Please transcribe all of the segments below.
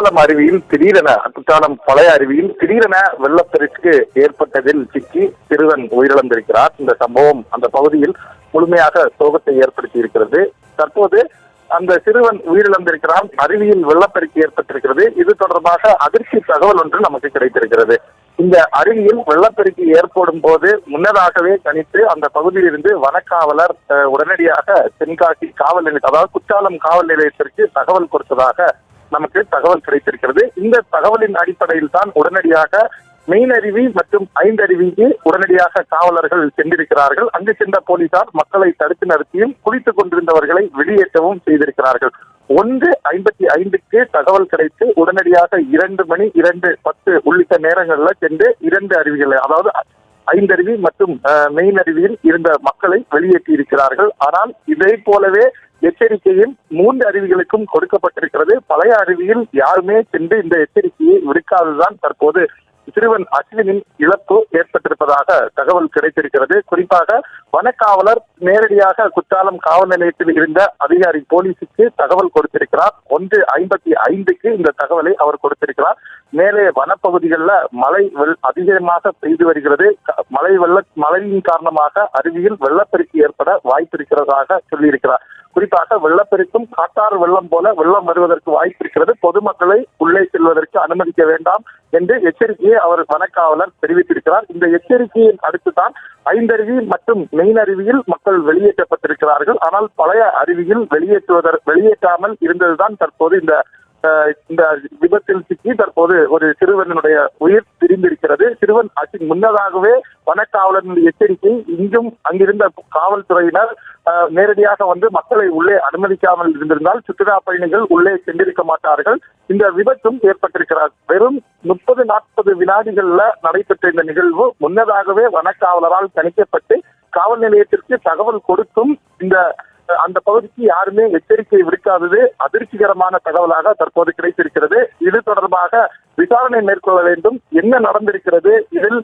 குற்றாலம் அருவியில் பழைய அருவியில் திடீரென வெள்ளப்பெருக்கு ஏற்பட்டதில் சிக்கி சிறுவன் உயிரிழந்திருக்கிறார். இந்த சம்பவம் அந்த பகுதியில் முழுமையாக சோகத்தை ஏற்படுத்தி இருக்கிறது. தற்போது அந்த சிறுவன் உயிரிழந்திருக்கிறான். அருவியில் வெள்ளப்பெருக்கு ஏற்பட்டிருக்கிறது. இது தொடர்பாக அதிர்ச்சி தகவல் ஒன்று நமக்கு கிடைத்திருக்கிறது. இந்த அருவியில் வெள்ளப்பெருக்கு ஏற்படும் போது முன்னதாகவே கணித்து அந்த பகுதியில் இருந்து வனக்காவலர் உடனடியாக தென்காசி காவல் நிலையம், அதாவது குற்றாலம் காவல் நிலையத்திற்கு தகவல் கொடுத்ததாக நமக்கு தகவல் கிடைத்திருக்கிறது. இந்த தகவலின் அடிப்படையில் தான் உடனடியாக மெயின் அருவி மற்றும் ஐந்தருவிக்கு உடனடியாக காவலர்கள் சென்றிருக்கிறார்கள். அங்கு சென்ற போலீசார் மக்களை தடுத்து நிறுத்தியும் குளித்துக் கொண்டிருந்தவர்களை வெளியேற்றவும் செய்திருக்கிறார்கள். 1:55க்கு தகவல் கிடைத்து உடனடியாக 2 மணி 2:10 உள்ளிட்ட நேரங்களில் சென்று 2 அருவிகளை, அதாவது ஐந்தருவி மற்றும் மெயின் அருவியில் இருந்த மக்களை வெளியேற்றி இருக்கிறார்கள். ஆனால் இதே போலவே எச்சரிக்கையும் 3 அருவிகளுக்கும் கொடுக்கப்பட்டிருக்கிறது. பழைய அருவியில் யாருமே சென்று இந்த எச்சரிக்கையை விடுக்காததுதான் தற்போது சிறுவன் அஸ்வினின் இழப்பு ஏற்பட்டிருப்பதாக தகவல் கிடைத்திருக்கிறது. குறிப்பாக வனக்காவலர் நேரடியாக குற்றாலம் காவல் நிலையத்தில் இருந்த அதிகாரி போலீசுக்கு தகவல் கொடுத்திருக்கிறார். 1:55க்கு இந்த தகவலை அவர் கொடுத்திருக்கிறார். மேலே வனப்பகுதிகளில் மழை அதிகமாக பெய்து வருகிறது. மழையின் காரணமாக அருவியில் வெள்ளப்பெருக்கு ஏற்பட வாய்ப்பு இருக்கிறதாக சொல்லியிருக்கிறார். குறிப்பாக வெள்ளப்பெருக்கும் காட்டாறு வெள்ளம் போல வெள்ளம் வருவதற்கு வாய்ப்பு இருக்கிறது. பொதுமக்களை உள்ளே செல்வதற்கு அனுமதிக்க வேண்டாம் என்று எச்சரிக்கையை அவர் வனக்காவலர் தெரிவித்திருக்கிறார். இந்த எச்சரிக்கையின் அடுத்துதான் ஐந்தருவி மற்றும் மெயின் அருவியில் மக்கள் வெளியேற்றப்பட்டிருக்கிறார்கள். ஆனால் பழைய அருவியில் வெளியேற்றாமல் இருந்ததுதான் தற்போது இந்த விபத்தில் சிக்கி தற்போது ஒரு சிறுவனுடைய உயிர் பிரிந்திருக்கிறது. சிறுவன் முன்னதாகவே வனக்காவலரின் எச்சரிக்கை இங்கும் அங்கிருந்த காவல்துறையினர் நேரடியாக வந்து மக்களை உள்ளே அனுமதிக்காமல் இருந்திருந்தால் சுற்றுலா பயணிகள் உள்ளே சென்றிருக்க மாட்டார்கள். இந்த விபத்தும் ஏற்பட்டிருக்கிறார். வெறும் 30-40 வினாடிகள்ல நடைபெற்ற இந்த நிகழ்வு முன்னதாகவே வனக்காவலரால் கணிக்கப்பட்டு காவல் நிலையத்திற்கு தகவல் கொடுத்தும் அந்த பகுதிக்கு யாருமே எச்சரிக்கை விடுக்காதது அதிர்ச்சிகரமான தகவலாக தற்போது கிடைத்திருக்கிறது. இது தொடர்பாக விசாரணை மேற்கொள்ள வேண்டும். என்ன நடந்திருக்கிறது, இதில்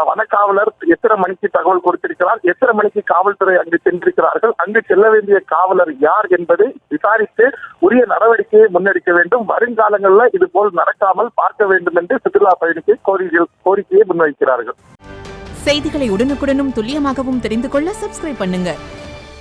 வனக்காவலர் எத்தனை மணிக்கு தகவல் கொடுத்திருக்கிறார், எத்தனை மணிக்கு காவல்துறை அங்கு சென்றிருக்கிறார்கள், அங்கு செல்ல வேண்டிய காவலர் யார் என்பதை விசாரித்து உரிய நடவடிக்கையை முன்னெடுக்க வேண்டும். வருங்காலங்களில் இது போல் நடக்காமல் பார்க்க வேண்டும் என்று சுற்றுலா பயணிகள் கோரிக்கையை முன்வைக்கிறார்கள். செய்திகளை உடனுக்குடனும் துல்லியமாகவும் தெரிந்து கொள்ள சப்ஸ்கிரைப் பண்ணுங்க.